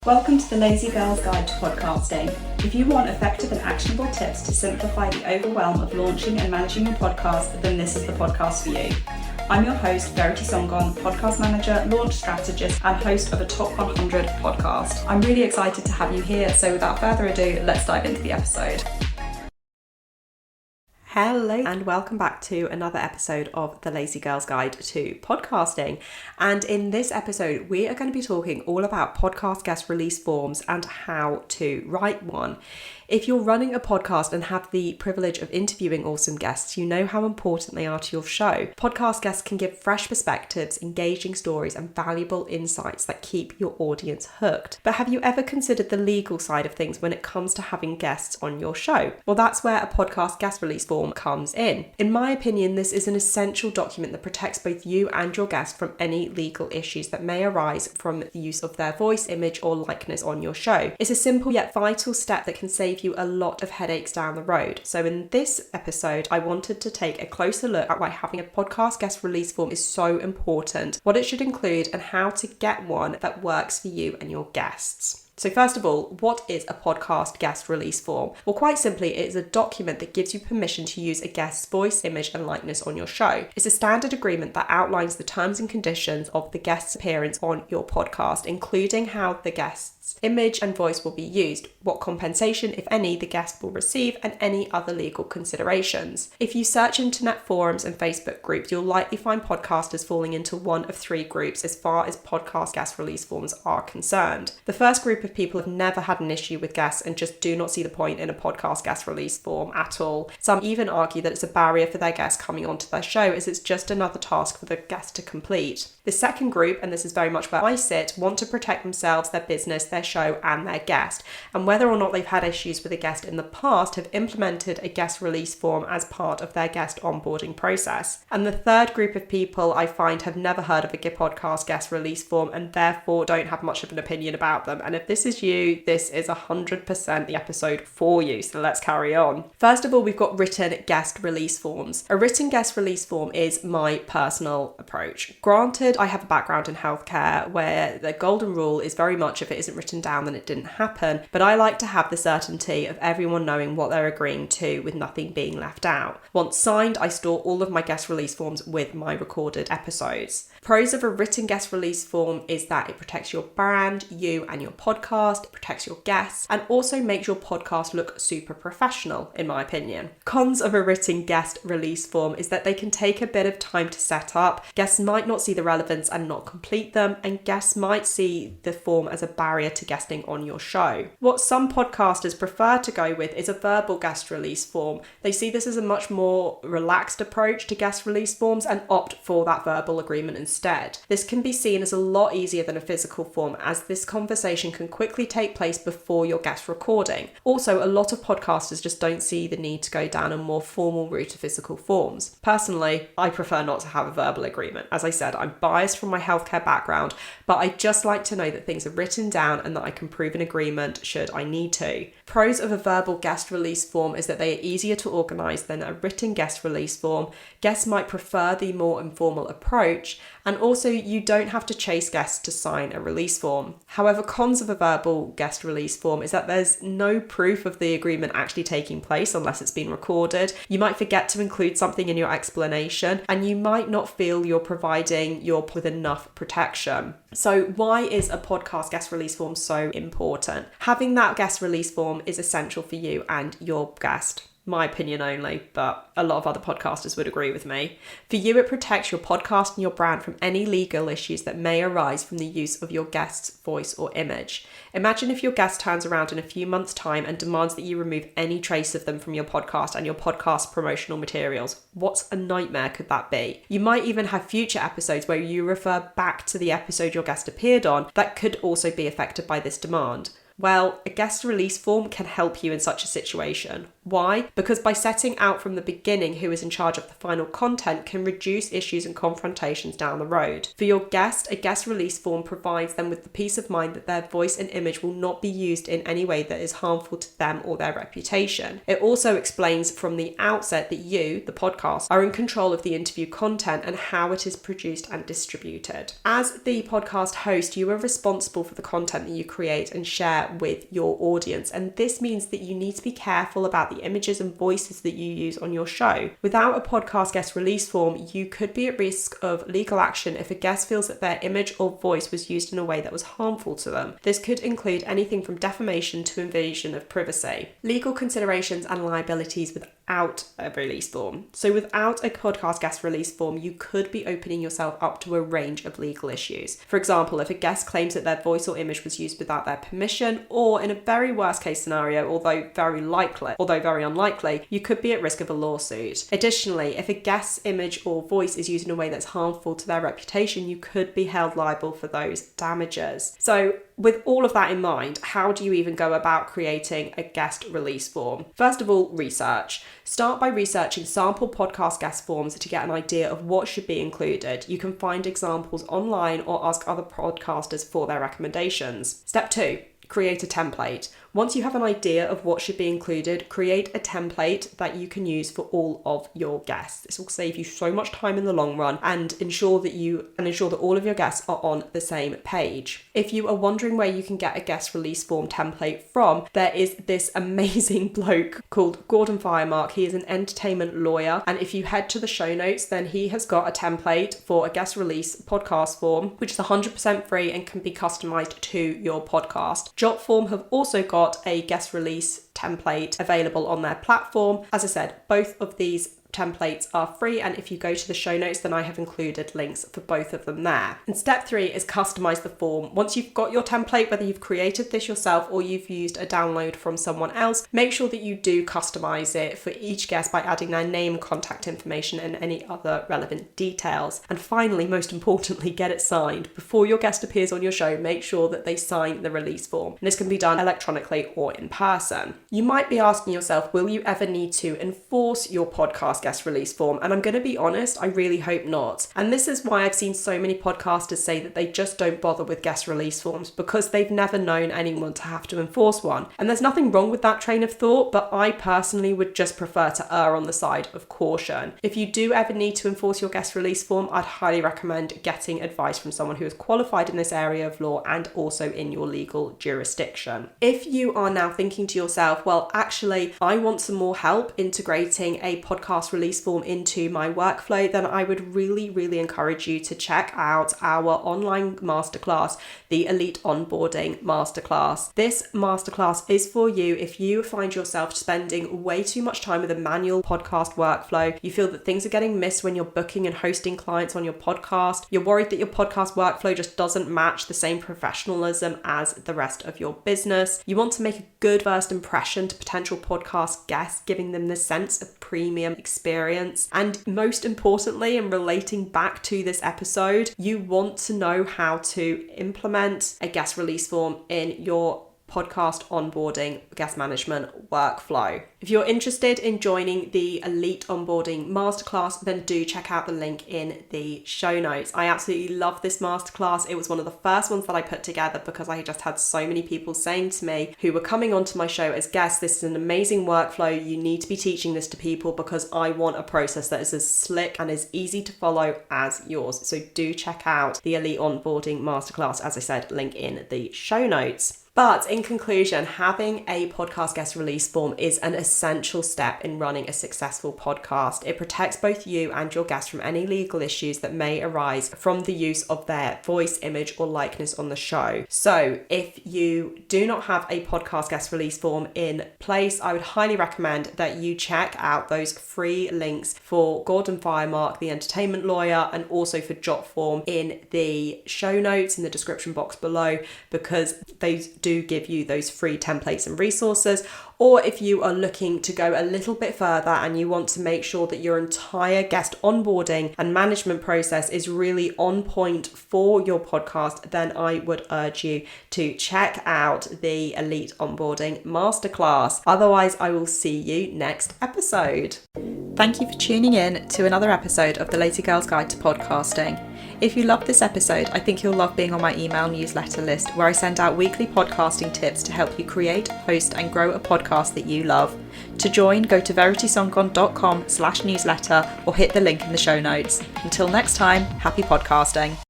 Welcome to the Lazy Girl's Guide to Podcasting. If you want effective and actionable tips to simplify the overwhelm of launching and managing your podcast, then this is the podcast for you. I'm your host, Verity Songon, podcast manager, launch strategist, and host of a Top 100 podcast. I'm really excited to have you here, so without further ado, let's dive into the episode. Hello and welcome back to another episode of the Lazy Girl's Guide to Podcasting. And in this episode, we are going to be talking all about podcast guest release forms and how to write one. If you're running a podcast and have the privilege of interviewing awesome guests, you know how important they are to your show. Podcast guests can give fresh perspectives, engaging stories, and valuable insights that keep your audience hooked. But have you ever considered the legal side of things when it comes to having guests on your show? Well, that's where a podcast guest release form comes in. In my opinion, this is an essential document that protects both you and your guest from any legal issues that may arise from the use of their voice, image, or likeness on your show. It's a simple yet vital step that can save you a lot of headaches down the road. So in this episode, I wanted to take a closer look at why having a podcast guest release form is so important, what it should include, and how to get one that works for you and your guests. So first of all, what is a podcast guest release form? Well, quite simply, it is a document that gives you permission to use a guest's voice, image, and likeness on your show. It's a standard agreement that outlines the terms and conditions of the guest's appearance on your podcast, including how the guest's image and voice will be used, what compensation, if any, the guest will receive, and any other legal considerations. If you search internet forums and Facebook groups, you'll likely find podcasters falling into one of three groups as far as podcast guest release forms are concerned. The first group of people have never had an issue with guests and just do not see the point in a podcast guest release form at all. Some even argue that it's a barrier for their guests coming onto their show, as it's just another task for the guest to complete. The second group, and this is very much where I sit, want to protect themselves, their business, their show, and their guest, and whether or not they've had issues with a guest in the past, have implemented a guest release form as part of their guest onboarding process. And the third group of people I find have never heard of a podcast guest release form and therefore don't have much of an opinion about them. And if this is you, this is 100% the episode for you. So let's carry on. First of all, we've got written guest release forms. A written guest release form is my personal approach. Granted, I have a background in healthcare where the golden rule is very much if it isn't written down, then it didn't happen. But I like to have the certainty of everyone knowing what they're agreeing to with nothing being left out. Once signed, I store all of my guest release forms with my recorded episodes. Pros of a written guest release form is that it protects your brand, you and your podcast, it protects your guests, and also makes your podcast look super professional, in my opinion. Cons of a written guest release form is that they can take a bit of time to set up, guests might not see the relevance and not complete them, and guests might see the form as a barrier to guesting on your show. What some podcasters prefer to go with is a verbal guest release form. They see this as a much more relaxed approach to guest release forms and opt for that verbal agreement instead. This can be seen as a lot easier than a physical form, as this conversation can quickly take place before your guest recording. Also, a lot of podcasters just don't see the need to go down a more formal route of physical forms. Personally, I prefer not to have a verbal agreement. As I said, I'm biased from my healthcare background, but I just like to know that things are written down and that I can prove an agreement should I need to. Pros of a verbal guest release form is that they are easier to organise than a written guest release form. Guests might prefer the more informal approach, and also you don't have to chase guests to sign a release form. However, cons of a verbal guest release form is that there's no proof of the agreement actually taking place unless it's been recorded. You might forget to include something in your explanation, and you might not feel you're providing with enough protection. So why is a podcast guest release form so important? Having that guest release form is essential for you and your guest. My opinion only, but a lot of other podcasters would agree with me. For you, it protects your podcast and your brand from any legal issues that may arise from the use of your guest's voice or image. Imagine if your guest turns around in a few months' time and demands that you remove any trace of them from your podcast and your podcast promotional materials. What a nightmare could that be? You might even have future episodes where you refer back to the episode your guest appeared on that could also be affected by this demand. Well, a guest release form can help you in such a situation. Why? Because by setting out from the beginning who is in charge of the final content can reduce issues and confrontations down the road. For your guest, a guest release form provides them with the peace of mind that their voice and image will not be used in any way that is harmful to them or their reputation. It also explains from the outset that you, the podcast, are in control of the interview content and how it is produced and distributed. As the podcast host, you are responsible for the content that you create and share with your audience, and this means that you need to be careful about the images and voices that you use on your show. Without a podcast guest release form, you could be at risk of legal action if a guest feels that their image or voice was used in a way that was harmful to them. This could include anything from defamation to invasion of privacy. Legal considerations and liabilities without a release form. So without a podcast guest release form, you could be opening yourself up to a range of legal issues. For example, if a guest claims that their voice or image was used without their permission, or in a very worst case scenario, although very unlikely, you could be at risk of a lawsuit. Additionally, if a guest's image or voice is used in a way that's harmful to their reputation, you could be held liable for those damages. So with all of that in mind, how do you even go about creating a guest release form? First of all, research. Start by researching sample podcast guest forms to get an idea of what should be included. You can find examples online or ask other podcasters for their recommendations. Step 2. Create a template. Once you have an idea of what should be included, create a template that you can use for all of your guests. This will save you so much time in the long run and ensure that all of your guests are on the same page. If you are wondering where you can get a guest release form template from, there is this amazing bloke called Gordon Firemark. He is an entertainment lawyer, and if you head to the show notes, then he has got a template for a guest release podcast form, which is 100% free and can be customized to your podcast. Jotform have also got a guest release template available on their platform. As I said, both of these templates are free, and if you go to the show notes, then I have included links for both of them there. And step 3 is customize the form. Once you've got your template, whether you've created this yourself or you've used a download from someone else, make sure that you do customize it for each guest by adding their name, contact information, and any other relevant details. And finally, most importantly, get it signed. Before your guest appears on your show, make sure that they sign the release form. And this can be done electronically or in person. You might be asking yourself, will you ever need to enforce your podcast guest release form? And I'm going to be honest, I really hope not. And this is why I've seen so many podcasters say that they just don't bother with guest release forms, because they've never known anyone to have to enforce one. And there's nothing wrong with that train of thought, but I personally would just prefer to err on the side of caution. If you do ever need to enforce your guest release form, I'd highly recommend getting advice from someone who is qualified in this area of law and also in your legal jurisdiction. If you are now thinking to yourself, well, actually, I want some more help integrating a podcast release form into my workflow, then I would really encourage you to check out our online masterclass, the Elite Onboarding Masterclass. This masterclass is for you if you find yourself spending way too much time with a manual podcast workflow. You feel that things are getting missed when you're booking and hosting clients on your podcast. You're worried that your podcast workflow just doesn't match the same professionalism as the rest of your business. You want to make a good first impression to potential podcast guests, giving them the sense of premium experience. And most importantly, and relating back to this episode, you want to know how to implement a guest release form in your podcast onboarding guest management workflow. If you're interested in joining the Elite Onboarding Masterclass, then do check out the link in the show notes. I absolutely love this masterclass. It was one of the first ones that I put together because I just had so many people saying to me who were coming onto my show as guests, this is an amazing workflow. You need to be teaching this to people because I want a process that is as slick and as easy to follow as yours. So do check out the Elite Onboarding Masterclass. As I said, link in the show notes. But in conclusion, having a podcast guest release form is an essential step in running a successful podcast. It protects both you and your guests from any legal issues that may arise from the use of their voice, image, or likeness on the show. So if you do not have a podcast guest release form in place, I would highly recommend that you check out those free links for Gordon Firemark, the entertainment lawyer, and also for Jotform in the show notes in the description box below, because those do give you those free templates and resources. Or if you are looking to go a little bit further and you want to make sure that your entire guest onboarding and management process is really on point for your podcast, then I would urge you to check out the Elite Onboarding Masterclass. Otherwise, I will see you next episode. Thank you for tuning in to another episode of the Lazy Girl's Guide to Podcasting. If you loved this episode, I think you'll love being on my email newsletter list, where I send out weekly podcasting tips to help you create, host and grow a podcast that you love. To join, go to veritysongcon.com/newsletter or hit the link in the show notes. Until next time, happy podcasting.